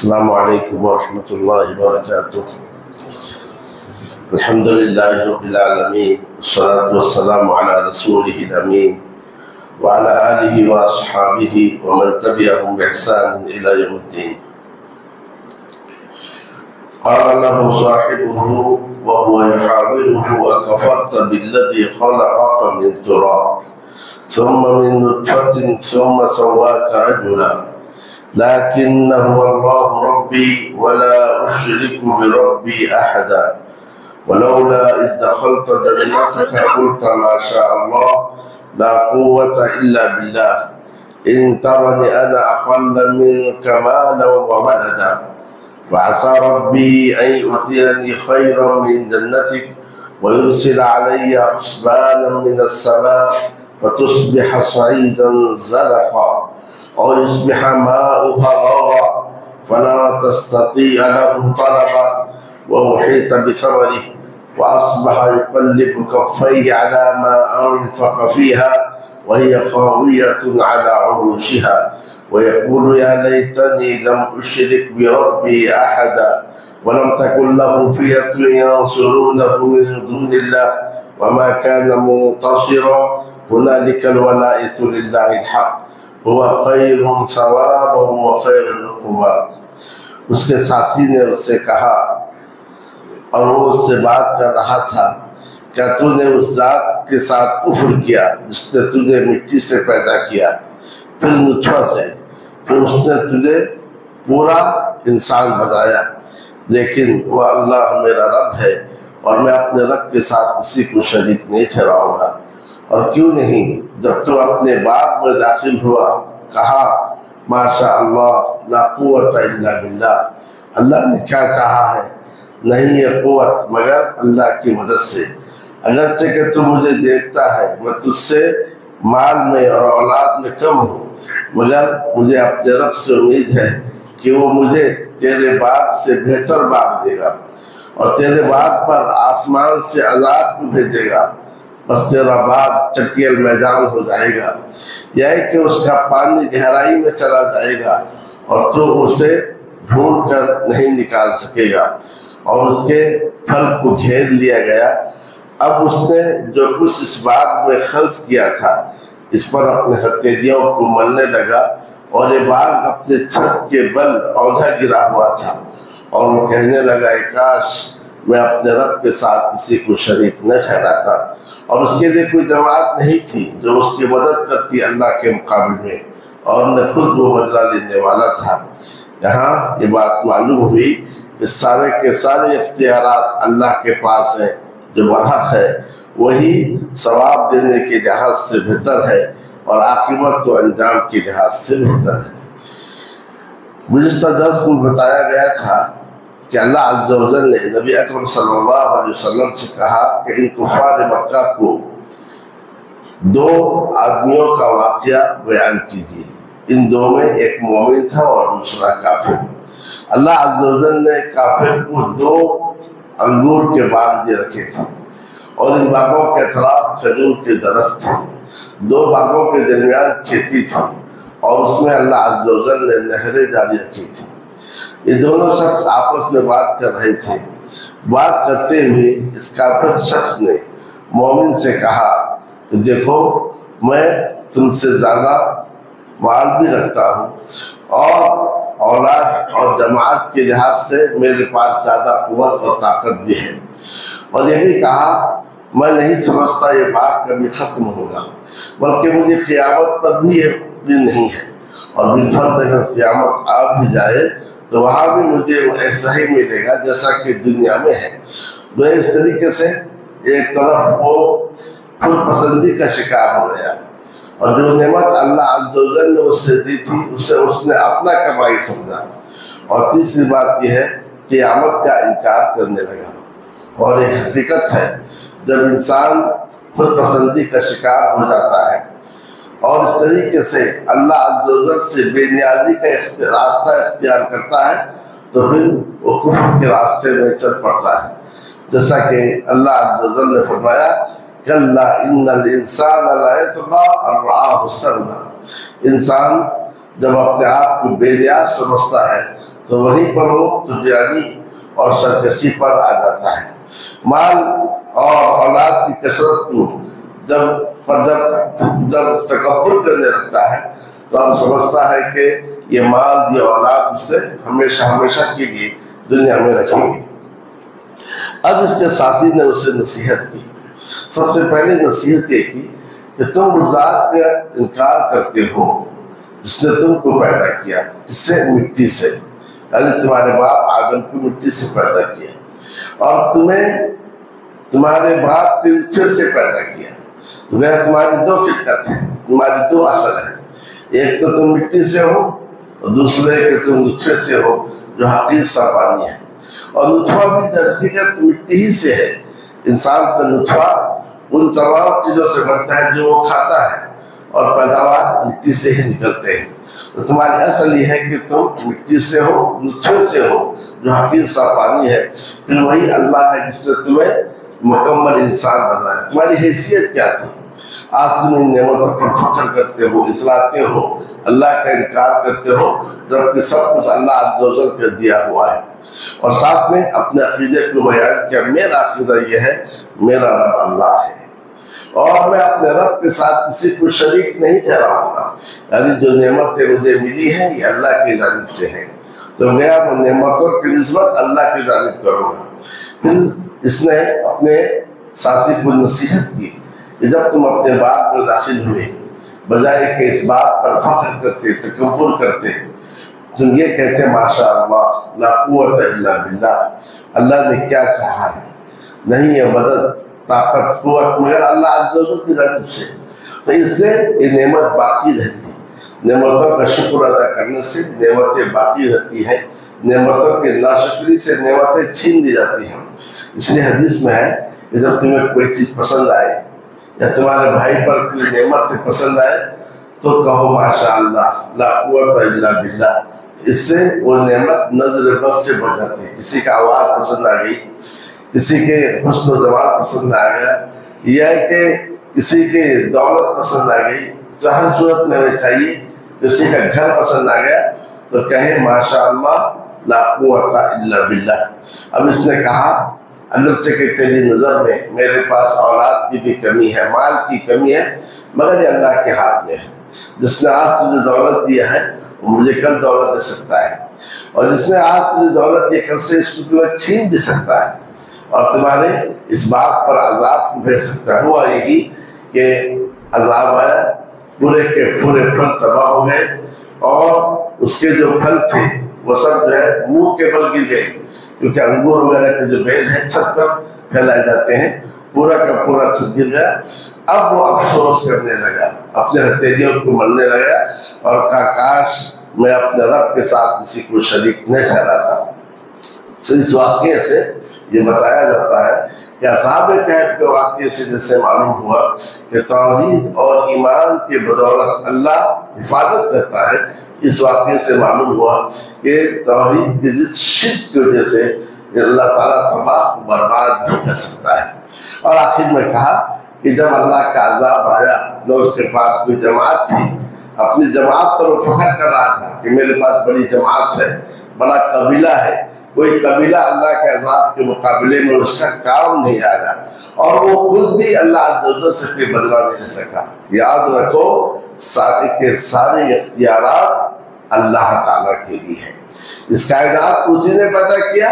السلام علیکم ورحمۃ اللہ وبرکاتہ۔ الحمد للہ رب العالمین، والصلاة والسلام علی رسولہ الامین وعلی آلہ واصحابہ ومن تبعہم بإحسان الی یوم الدین۔ قال له صاحبه وهو يحاوره أكفرت بالذي خلقك من تراب ثم من نطفة ثم سواك رجلا لكن هو الله ربي ولا أشرك بربي أحدا ولولا إذ دخلت جنتك قلت ما شاء الله لا قوة إلا بالله إن ترني أنا أقل منك مالا وولدا وعسى ربي أن يؤتيني خيرا من جنتك ويرسل علي حسبانا من السماء فتصبح صعيدا زلقا أو يصبح ماؤها غورا فلا تستطيع له طلبا وأحيط بثمره وأصبح يقلب كفيه على ما أنفق فيها وهي خاوية على عروشها ويقول يا ليتني لم أشرك بربي أحدا ولم تكن له فئة ينصرونه من دون الله وما كان منتصرا هنالك الولاية لله الحق هو خیر ثوابا وخیر عقبا۔ اس کے ساتھی نے اس سے کہا اور وہ اس سے بات کر رہا تھا، کیا تو نے اس ذات کے ساتھ کفر کیا جس نے تجھے مٹی سے پیدا کیا، پھر نطفہ سے، پھر اس نے تجھے پورا انسان بنایا، لیکن وہ اللہ میرا رب ہے اور میں اپنے رب کے ساتھ کسی کو شریک نہیں ٹھہراؤں گا۔ اور کیوں نہیں جب تو اپنے باغ میں داخل ہوا کہا ماشاء اللہ لا قوت الا باللہ، اللہ نے کیا چاہا ہے، نہیں یہ قوت مگر اللہ کی مدد سے، اگرچہ کہ تو مجھے دیکھتا ہے میں تجھ سے مال میں اور اولاد میں کم ہوں، مگر مجھے اپنے رب سے امید ہے کہ وہ مجھے تیرے باغ سے بہتر باغ دے گا اور تیرے باغ پر آسمان سے عذاب کو بھیجے گا، بس تیرا باغ چٹیل میدان ہو جائے گا، یا کہ اس کا پانی گہرائی میں چلا جائے گا اور تو اسے ڈھونڈ کر نہیں نکال سکے گا، اور اس کے پھل کو گھیر لیا گیا۔ اب اس نے جو کچھ اس باغ میں خرچ کیا تھا اس پر اپنے ہتھیلیوں کو ملنے لگا، اور یہ باغ اپنے چھت کے بل اوندھا گرا ہوا تھا، اور وہ کہنے لگا اے کاش میں اپنے رب کے ساتھ کسی کو شریک نہ ٹھہراتا، اور اس کے لیے کوئی جماعت نہیں تھی جو اس کی مدد کرتی اللہ کے مقابل میں، اور نہ خود وہ بدلہ لینے والا تھا۔ یہاں یہ بات معلوم ہوئی کہ سارے کے سارے اختیارات اللہ کے پاس ہیں، جو برحق ہے وہی ثواب دینے کے لحاظ سے بہتر ہے اور عاقبت و انجام کے لحاظ سے بہتر ہے۔ گزشتہ درس میں بتایا گیا تھا کہ اللہ عز و جل نے نبی اکرم صلی اللہ علیہ وسلم سے کہا کہ ان کفار مکہ کو دو آدمیوں کا واقعہ بیان کیجیے، ان دو میں ایک مومن تھا اور دوسرا کافر۔ اللہ عز و جل نے کافر کو دو انگور کے باغ دے رکھے تھے، اور ان باغوں کے اطراف کھجور کے درخت تھے، دو باغوں کے درمیان کھیتی تھی، اور اس میں اللہ عز و جل نے نہریں جاری رکھی تھی۔ یہ دونوں شخص آپس میں بات کر رہے تھے۔ بات کرتے ہوئے اس کافر شخص نے مومن سے کہا کہ دیکھو میں تم سے زیادہ مال بھی رکھتا ہوں، اور اولاد اور جماعت کے لحاظ سے میرے پاس زیادہ قوت اور طاقت بھی ہے، اور یہ بھی کہا میں نہیں سمجھتا یہ باغ کبھی ختم ہوگا، بلکہ مجھے قیامت پر بھی یہ دن نہیں ہے، اور بالفرض اگر قیامت آ بھی جائے تو وہاں بھی مجھے ایسا ہی ملے گا جیسا کہ دنیا میں ہے۔ وہ اس طریقے سے ایک طرف وہ خود پسندی کا شکار ہو گیا، اور جو نعمت اللہ عز و جل نے اس سے دی تھی اسے اس نے اپنا کمائی سمجھا، اور تیسری بات یہ ہے کہ قیامت کا انکار کرنے لگا۔ اور یہ حقیقت ہے جب انسان خود پسندی کا شکار ہو جاتا ہے اور اس طریقے سے اللہ عز و جل سے بے نیازی کا راستہ اختیار کرتا ہے تو پھر وہ کفر کے راستے میں چل پڑتا ہے، جیسا کہ اللہ عز و جل نے فرمایا کلا ان الانسان لا یطغی ان رآہ استغنی، انسان جب اپنے آپ کو بے نیاز سمجھتا ہے تو وہیں پر وہ طغیانی اور سرکشی پر آ جاتا ہے۔ مال اور اولاد کی کثرت کو جب تکبر کرنے لگتا ہے تو اب سمجھتا ہے کہ یہ مال، یہ اولاد اسے ہمیشہ ہمیشہ کے لیے دنیا میں رکھیں گے۔ اب اس کے ساتھی نے اسے نصیحت کی۔ سب سے پہلے نصیحت یہ کی کہ تم اس ذات کا انکار کرتے ہو جس نے تم کو پیدا کیا، جس سے مٹی سے، یعنی تمہارے باپ آدم کو مٹی سے پیدا کیا، اور تمہیں تمہارے باپ کے نطفے سے پیدا کیا۔ تو وہ تمہاری دو فطرت ہیں، تمہاری دو اصل ہیں، ایک تو تم مٹی سے ہو اور دوسرے کہ تم نطفے سے ہو جو حقیق سا پانی ہے، اور نطفہ بھی در حقیقت مٹی ہی سے ہے۔ انسان کا نطفہ ان تمام چیزوں سے بنتا ہے جو وہ کھاتا ہے، اور پیداوار مٹی سے ہی نکلتے ہیں۔ تو تمہاری اصل یہ ہے کہ تم مٹی سے ہو، نطفے سے ہو جو حقیق سا پانی ہے، پھر وہی اللہ ہے جس نے تمہیں مکمل انسان بنایا۔ تمہاری حیثیت کیا تھی؟ آج تم ان نعمتوں پر فخر کرتے ہو، اتراتے ہو، اللہ کا انکار کرتے ہو، جبکہ سب کچھ اللہ عز و جل کا دیا ہوا ہے۔ اور ساتھ میں اپنے عقیدے کو بیان کیا، میرا عقیدہ یہ ہے میرا رب اللہ ہے، اور میں اپنے رب کے ساتھ کسی کو شریک نہیں ٹھہراؤں گا، یعنی جو نعمتیں مجھے ملی ہیں یہ اللہ کی جانب سے ہیں، تو میں ان نعمتوں کی نسبت اللہ کی جانب کروں گا۔ پھر اس نے اپنے ساتھی کو نصیحت کی کہ جب تم اپنے باغ میں داخل ہوئے، بجائے کہ اس بات پر فخر کرتے، تکبر کرتے، تم یہ کہتے ماشاء اللہ لا قوت الا باللہ، اللہ نے کیا چاہا ہے، نہیں ہے مدد طاقت قوت مگر اللہ عز و جل کی جانب سے، تو اس سے یہ نعمت باقی رہتی۔ نعمتوں کا شکر ادا کرنے سے نعمتیں باقی رہتی ہیں، نعمتوں کی ناشکری سے نعمتیں چھین لی جاتی ہیں۔ اس لیے حدیث میں ہے کہ جب تمہیں کوئی چیز پسند آئے یا تمہارے بھائی پر کوئی نعمت پسند آئے تو کہو ماشاء اللہ لا قوت الا باللہ، اس سے وہ نعمت نظر بس سے بڑھ جاتی ہے۔ کسی کا آواز پسند آ گئی، کسی کے حسن و جمال پسند آ گیا، یا کہ کسی کے دولت پسند آ گئی، تو ہر صورت میں ہمیں چاہیے کسی کا گھر پسند آ گیا تو کہیں ماشاء اللہ لا قوت الا باللہ۔ اب اس نے کہا اگرچہ کہ تیری نظر میں میرے پاس اولاد کی بھی کمی ہے، مال کی کمی ہے، مگر یہ اللہ کے ہاتھ میں ہے۔ جس نے آج تجھے دولت دیا ہے وہ مجھے کل دولت دے سکتا ہے، اور جس نے آج تجھے دولت دی کل سے اس کو تمہیں چھین بھی سکتا ہے، اور تمہارے اس بات پر عذاب کو بھیج سکتا ہے۔ ہوا یہی کہ عذاب آیا، پورے کے پورے پھل تباہ ہو گئے، اور اس کے جو پھل تھے وہ سب جو ہے منہ کے بل گر گئے، کیونکہ انگور وغیرہ کے جو بیل ہیں چھت پر پھیلائے جاتے ہیں، پورا کا پورا چھت گر گیا۔ اب وہ افسوس کرنے لگا، اپنے ہتھیلیوں کو ملنے لگا، اور کہا کاش میں اپنے رب کے ساتھ کسی کو شریک نہ ٹھہراتا۔ اس واقعے سے یہ بتایا جاتا ہے کہ اصحاب کہف کے واقعے سے جیسے معلوم ہوا کہ توحید اور ایمان کے بدولت اللہ حفاظت کرتا ہے، اس واقعے سے معلوم ہوا کہ توحید کی ضد شرک کی وجہ سے اللہ تعالیٰ تباہ و برباد بھی کر سکتا ہے۔ اور آخر میں کہا کہ جب اللہ کا عذاب آیا نہ اس کے پاس کوئی جماعت تھی، اپنی جماعت پر وہ فخر کر رہا تھا کہ میرے پاس بڑی جماعت ہے، بڑا قبیلہ ہے، کوئی قبیلہ اللہ کے عذاب کے مقابلے میں اس کا کام نہیں آیا، اور وہ خود بھی اللہ عز و جل سے کوئی بدلہ نہیں لے سکا۔ یاد رکھو سارے کے سارے اختیارات اللہ تعالیٰ کے لیے ہیں۔ اس کائنات کو اسی نے پیدا کیا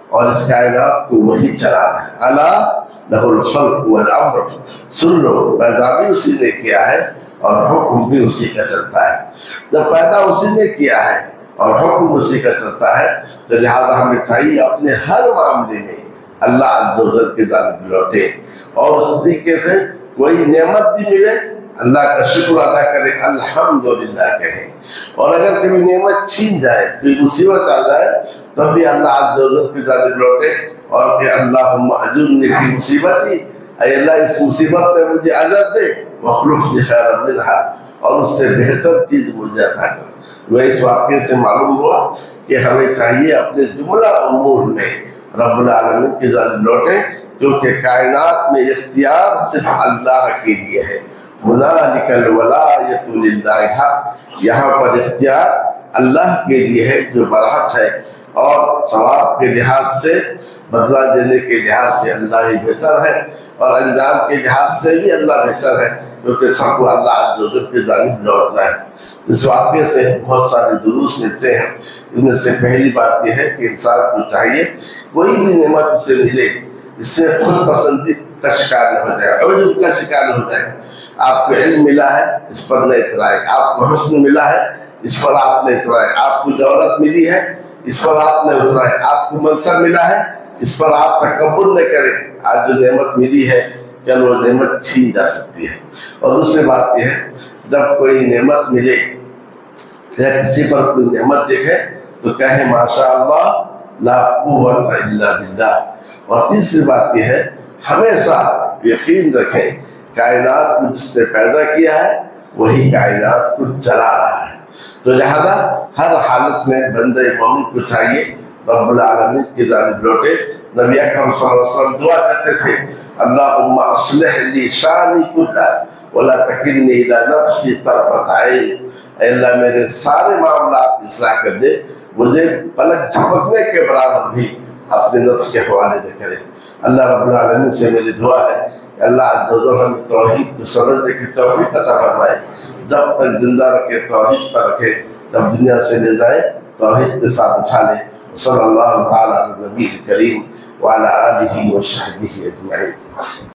اور اس کائنات کو وہی چلا رہا ہے۔ الا لہ الخلق والامر، سن لو پیدا بھی اسی نے کیا ہے اور حکم بھی اسی کا چلتا ہے۔ جب پیدا اسی نے کیا ہے اور حکم اسی کا چلتا ہے تو لہذا ہمیں چاہیے اپنے ہر معاملے میں اللہ عز و جل کی جانب لوٹے، اور اس طریقے سے کوئی نعمت بھی ملے اللہ کا شکر ادا کرے، الحمدللہ کہیں، اور اگر کبھی نعمت چھین جائے، کوئی مصیبت آ جائے، تب بھی اللہ عز و جل کی جانب لوٹے اور کہ اللہم اجرنی فی مصیبتی، اے اللہ اس مصیبت میں مجھے اجر دے، واخلفنی خیرا منہا، اور اس سے بہتر چیز مجھے عطا کر۔ وہ اس واقعے سے معلوم ہوا کہ ہمیں چاہیے اپنے جملہ امور میں رب العالمین کی جانب لوٹیں، کیونکہ کائنات میں اختیار صرف اللہ کے لیے ہے۔ هنالک الولایۃ للہ الحق، یہاں پر اختیار اللہ کے لیے ہے جو برحق ہے، اور ثواب کے لحاظ سے، بدلہ دینے کے لحاظ سے اللہ ہی بہتر ہے، اور انجام کے لحاظ سے بھی اللہ بہتر ہے، کیونکہ سب کو اللہ عز و جل کی جانب لوٹنا ہے۔ اس واقعے سے بہت سارے دروس ملتے ہیں۔ ان میں سے پہلی بات یہ ہے کہ انسان کو چاہیے کوئی بھی نعمت اسے ملے اس سے خود پسندی کا شکار نہ ہو جائے، عجب کا شکار نہ ہو جائے۔ آپ کو علم ملا ہے، اس پر نہ اترائیں، آپ کو حسن ملا ہے، اس پر آپ نہ اترائیں، آپ کو دولت ملی ہے، اس پر آپ نہ اترائیں، آپ کو منصب ملا ہے، اس پر آپ تکبر نہ کریں۔ آج جو نعمت ملی ہے کل وہ نعمت چھین جا سکتی ہے۔ اور دوسری بات یہ ہے، جب کوئی نعمت ملے یا کسی پر کوئی نعمت دیکھے تو کہے ماشاءاللہ لا قوت الا باللہ۔ اور تیسری بات یہ ہے، ہمیشہ یقین رکھیں کائنات کو جس نے پیدا کیا ہے وہی کائنات کو چلا رہا ہے، تو لہذا ہر حالت میں بندہ مومن کو چاہیے رب العالمین کی جانب لوٹے۔ نبی اکرم صلی اللہ علیہ وسلم دعا کرتے تھے، اللہم اصلح لی شانی کلہ ولا تکلنی الی نفسی طرفۃ عین، اے اللہ میرے سارے معاملات اصلاح کر دے، مجھے پلک جھپکنے کے برابر بھی اپنے نفس کے حوالے نہ کرے۔ اللہ رب العالمین سے میری دعا ہے کہ اللہ عز و جل ہمیں توحید کو سمجھنے کی توفیق عطا فرمائے، جب تک زندہ رکھے توحید پر رکھے، جب دنیا سے لے جائے توحید کے ساتھ اٹھا لے۔ صلی اللہ تعالیٰ علی نبی کریم وعلی آلہ وصحبہ اجمعین۔